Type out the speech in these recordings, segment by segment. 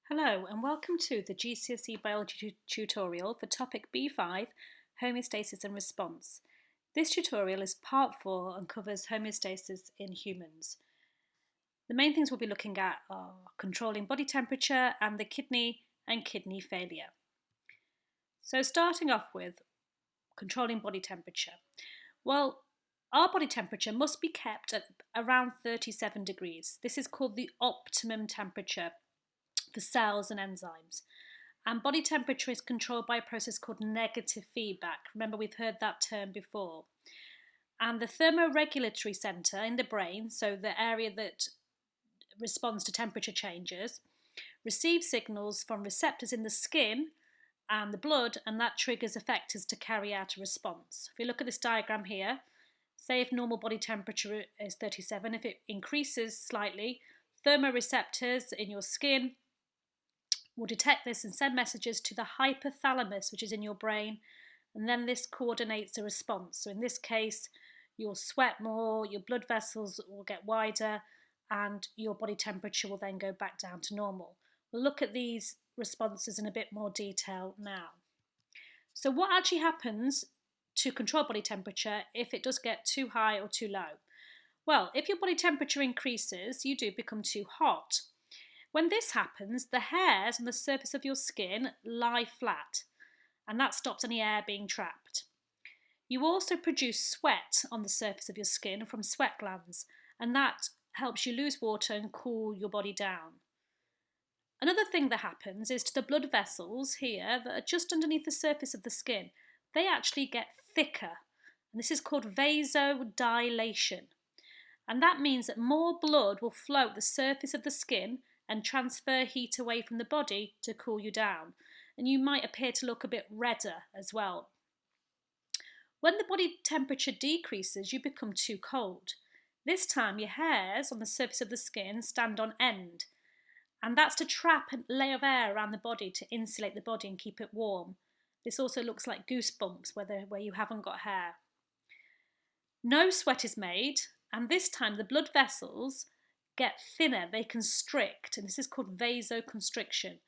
Hello and welcome to the GCSE Biology tutorial for topic B5, Homeostasis and Response. This tutorial is part 4 and covers homeostasis in humans. The main things we'll be looking at are controlling body temperature and the kidney and kidney failure. So starting off with controlling body temperature. Well, our body temperature must be kept at around 37 degrees. This is called the optimum temperature for cells and enzymes. And body temperature is controlled by a process called negative feedback. Remember, we've heard that term before. And the thermoregulatory centre in the brain, so the area that responds to temperature changes, receives signals from receptors in the skin and the blood, and that triggers effectors to carry out a response. If you look at this diagram here, say if normal body temperature is 37, if it increases slightly, thermoreceptors in your skin will detect this and send messages to the hypothalamus, which is in your brain, and then this coordinates a response. So in this case, you'll sweat more, your blood vessels will get wider, and your body temperature will then go back down to normal. We'll look at these responses in a bit more detail now. So what actually happens to control body temperature if it does get too high or too low? Well, if your body temperature increases, you do become too hot. When this happens, the hairs on the surface of your skin lie flat, and that stops any air being trapped. You also produce sweat on the surface of your skin from sweat glands, and that helps you lose water and cool your body down. Another thing that happens is to the blood vessels here that are just underneath the surface of the skin, they actually get thicker, and this is called vasodilation. And that means that more blood will flow at the surface of the skin and transfer heat away from the body to cool you down. And you might appear to look a bit redder as well. When the body temperature decreases, you become too cold. This time your hairs on the surface of the skin stand on end. And that's to trap a layer of air around the body to insulate the body and keep it warm. This also looks like goosebumps where you haven't got hair. No sweat is made, and this time the blood vessels get thinner, they constrict, and this is called vasoconstriction.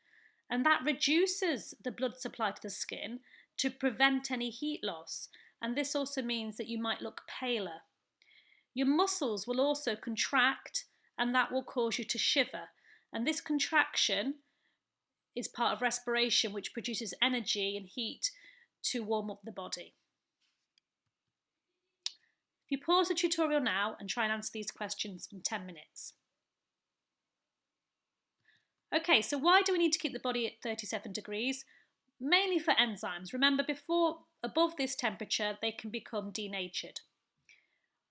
And that reduces the blood supply to the skin to prevent any heat loss. And this also means that you might look paler. Your muscles will also contract, and that will cause you to shiver. And this contraction is part of respiration, which produces energy and heat to warm up the body. If you pause the tutorial now and try and answer these questions in 10 minutes. Okay, so why do we need to keep the body at 37 degrees? Mainly for enzymes. Remember, above this temperature, they can become denatured.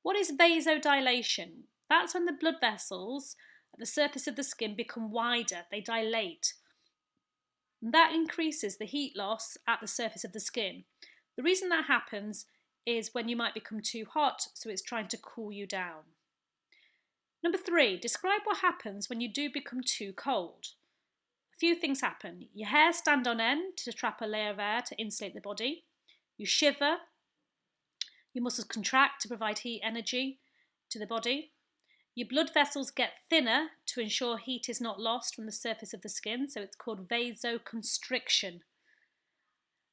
What is vasodilation? That's when the blood vessels at the surface of the skin become wider, they dilate. And that increases the heat loss at the surface of the skin. The reason that happens is when you might become too hot, so it's trying to cool you down. Number 3, describe what happens when you do become too cold. A few things happen. Your hairs stand on end to trap a layer of air to insulate the body. You shiver. Your muscles contract to provide heat energy to the body. Your blood vessels get thinner to ensure heat is not lost from the surface of the skin, so it's called vasoconstriction.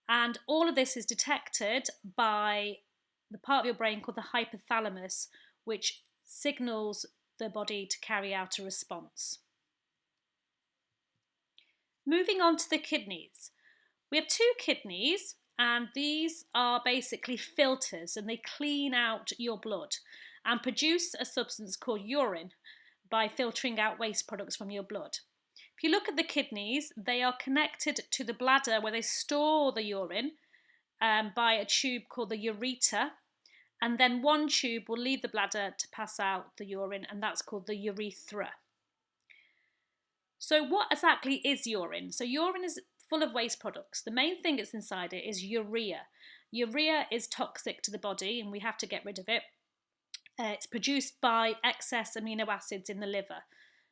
And all of this is detected by the part of your brain called the hypothalamus, which signals the body to carry out a response. Moving on to the kidneys. We have 2 kidneys, and these are basically filters, and they clean out your blood and produce a substance called urine by filtering out waste products from your blood. If you look at the kidneys, they are connected to the bladder where they store the urine by a tube called the ureter, and then one tube will leave the bladder to pass out the urine, and that's called the urethra. So what exactly is urine? So urine is full of waste products. The main thing that's inside it is urea. Urea is toxic to the body and we have to get rid of it. It's produced by excess amino acids in the liver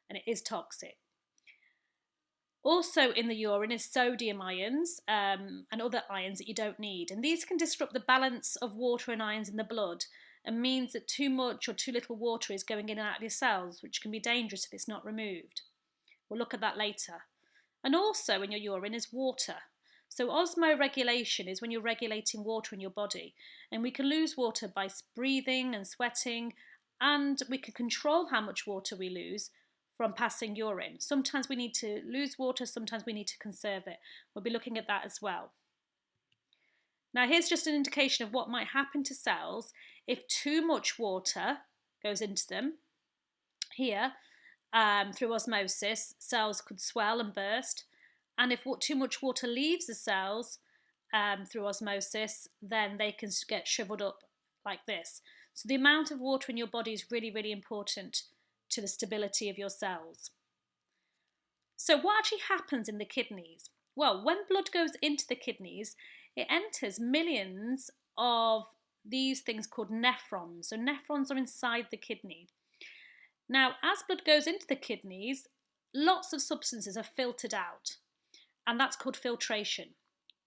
and it is toxic. Also in the urine is sodium ions and other ions that you don't need. And these can disrupt the balance of water and ions in the blood and means that too much or too little water is going in and out of your cells, which can be dangerous if it's not removed. We'll look at that later. And also in your urine is water. So osmoregulation is when you're regulating water in your body. And we can lose water by breathing and sweating, and we can control how much water we lose from passing urine. Sometimes we need to lose water, sometimes we need to conserve it. We'll be looking at that as well. Now here's just an indication of what might happen to cells if too much water goes into them. Here, through osmosis, cells could swell and burst. And if too much water leaves the cells through osmosis, then they can get shriveled up like this. So the amount of water in your body is really, really important to the stability of your cells. So what actually happens in the kidneys? Well, when blood goes into the kidneys, it enters millions of these things called nephrons. So nephrons are inside the kidney. Now, as blood goes into the kidneys, lots of substances are filtered out, and that's called filtration.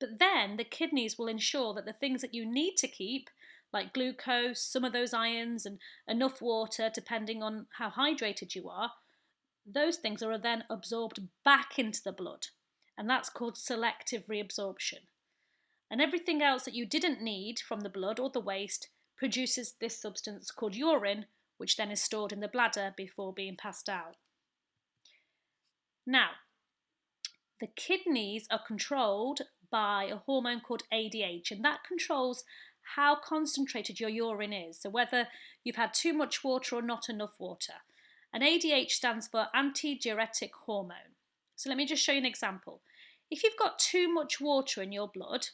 But then the kidneys will ensure that the things that you need to keep, like glucose, some of those ions, and enough water, depending on how hydrated you are, those things are then absorbed back into the blood, and that's called selective reabsorption. And everything else that you didn't need from the blood or the waste produces this substance called urine, which then is stored in the bladder before being passed out. Now, the kidneys are controlled by a hormone called ADH, and that controls how concentrated your urine is, so whether you've had too much water or not enough water. And ADH stands for antidiuretic hormone. So let me just show you an example. If you've got too much water in your blood,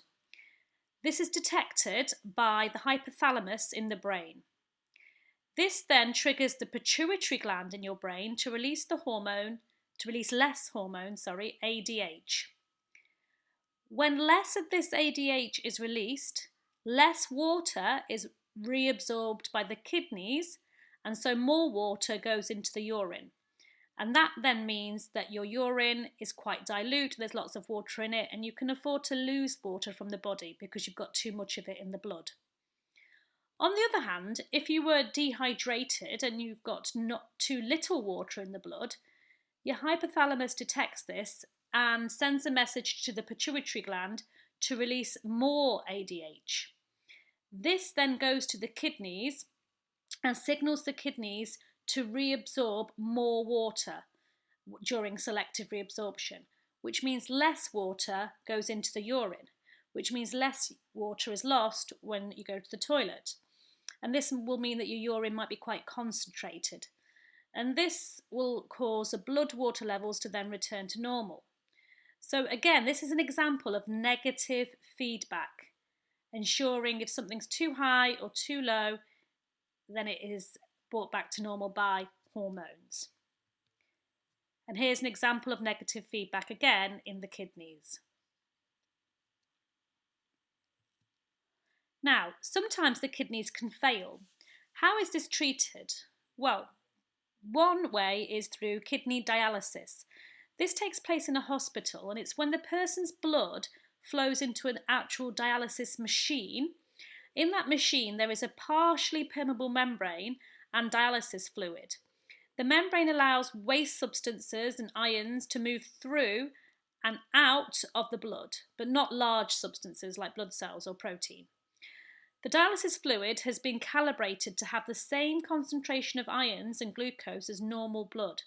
this is detected by the hypothalamus in the brain. This then triggers the pituitary gland in your brain to release less hormone, ADH. When less of this ADH is released, less water is reabsorbed by the kidneys, and so more water goes into the urine. And that then means that your urine is quite dilute, there's lots of water in it, and you can afford to lose water from the body because you've got too much of it in the blood. On the other hand, if you were dehydrated and you've got not too little water in the blood, your hypothalamus detects this and sends a message to the pituitary gland to release more ADH. This then goes to the kidneys and signals the kidneys to reabsorb more water during selective reabsorption, which means less water goes into the urine, which means less water is lost when you go to the toilet. And this will mean that your urine might be quite concentrated. And this will cause the blood water levels to then return to normal. So again, this is an example of negative feedback, ensuring if something's too high or too low, then it is brought back to normal by hormones. And here's an example of negative feedback again in the kidneys. Now, sometimes the kidneys can fail. How is this treated? Well, one way is through kidney dialysis. This takes place in a hospital, and it's when the person's blood flows into an actual dialysis machine. In that machine, there is a partially permeable membrane and dialysis fluid. The membrane allows waste substances and ions to move through and out of the blood, but not large substances like blood cells or protein. The dialysis fluid has been calibrated to have the same concentration of ions and glucose as normal blood.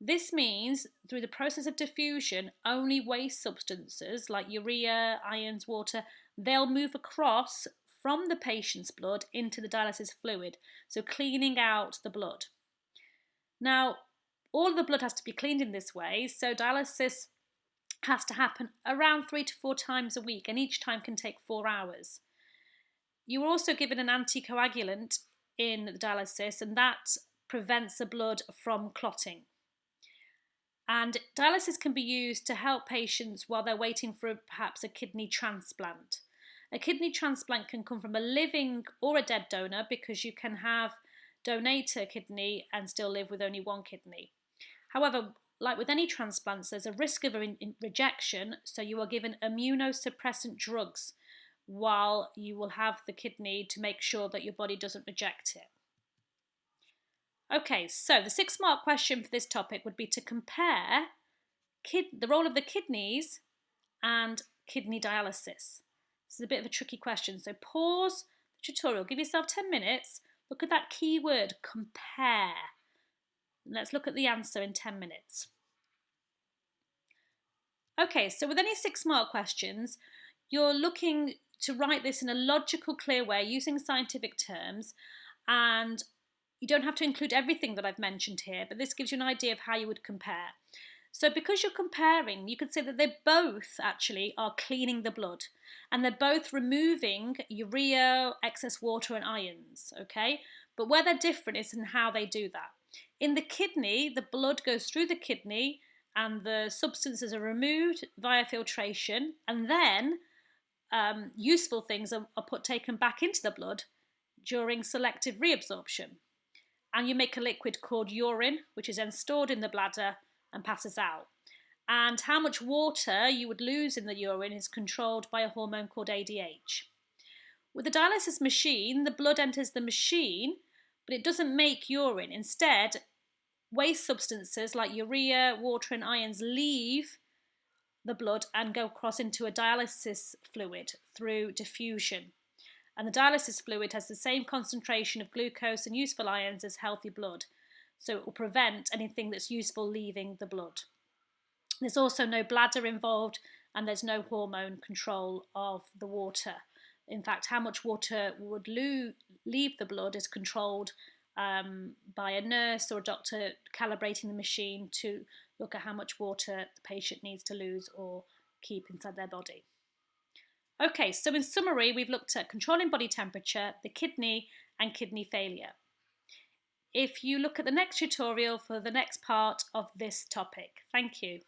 This means, through the process of diffusion, only waste substances like urea, ions, water, they'll move across from the patient's blood into the dialysis fluid, so cleaning out the blood. Now, all of the blood has to be cleaned in this way, so dialysis has to happen around 3 to 4 times a week, and each time can take 4 hours. You are also given an anticoagulant in the dialysis, and that prevents the blood from clotting. And dialysis can be used to help patients while they're waiting for perhaps a kidney transplant. A kidney transplant can come from a living or a dead donor, because you can donate a kidney and still live with only one kidney. However, like with any transplants, there's a risk of rejection, so you are given immunosuppressant drugs while you will have the kidney to make sure that your body doesn't reject it. Okay, so the 6-mark question for this topic would be to compare the role of the kidneys and kidney dialysis. This is a bit of a tricky question, so pause the tutorial, give yourself 10 minutes, look at that key word, compare. Let's look at the answer in 10 minutes. Okay, so with any 6-mark questions, you're looking to write this in a logical, clear way using scientific terms, and you don't have to include everything that I've mentioned here, but this gives you an idea of how you would compare. So because you're comparing, you could say that they both actually are cleaning the blood, and they're both removing urea, excess water and ions, okay? But where they're different is in how they do that. In the kidney, the blood goes through the kidney and the substances are removed via filtration, and then useful things are taken back into the blood during selective reabsorption. And you make a liquid called urine, which is then stored in the bladder and passes out. And how much water you would lose in the urine is controlled by a hormone called ADH. With the dialysis machine, the blood enters the machine, but it doesn't make urine. Instead, waste substances like urea, water and ions leave the blood and go across into a dialysis fluid through diffusion. And the dialysis fluid has the same concentration of glucose and useful ions as healthy blood, so it will prevent anything that's useful leaving the blood. There's also no bladder involved, and there's no hormone control of the water. In fact, how much water would leave the blood is controlled by a nurse or a doctor calibrating the machine to look at how much water the patient needs to lose or keep inside their body. Okay, so in summary, we've looked at controlling body temperature, the kidney, and kidney failure. If you look at the next tutorial for the next part of this topic. Thank you.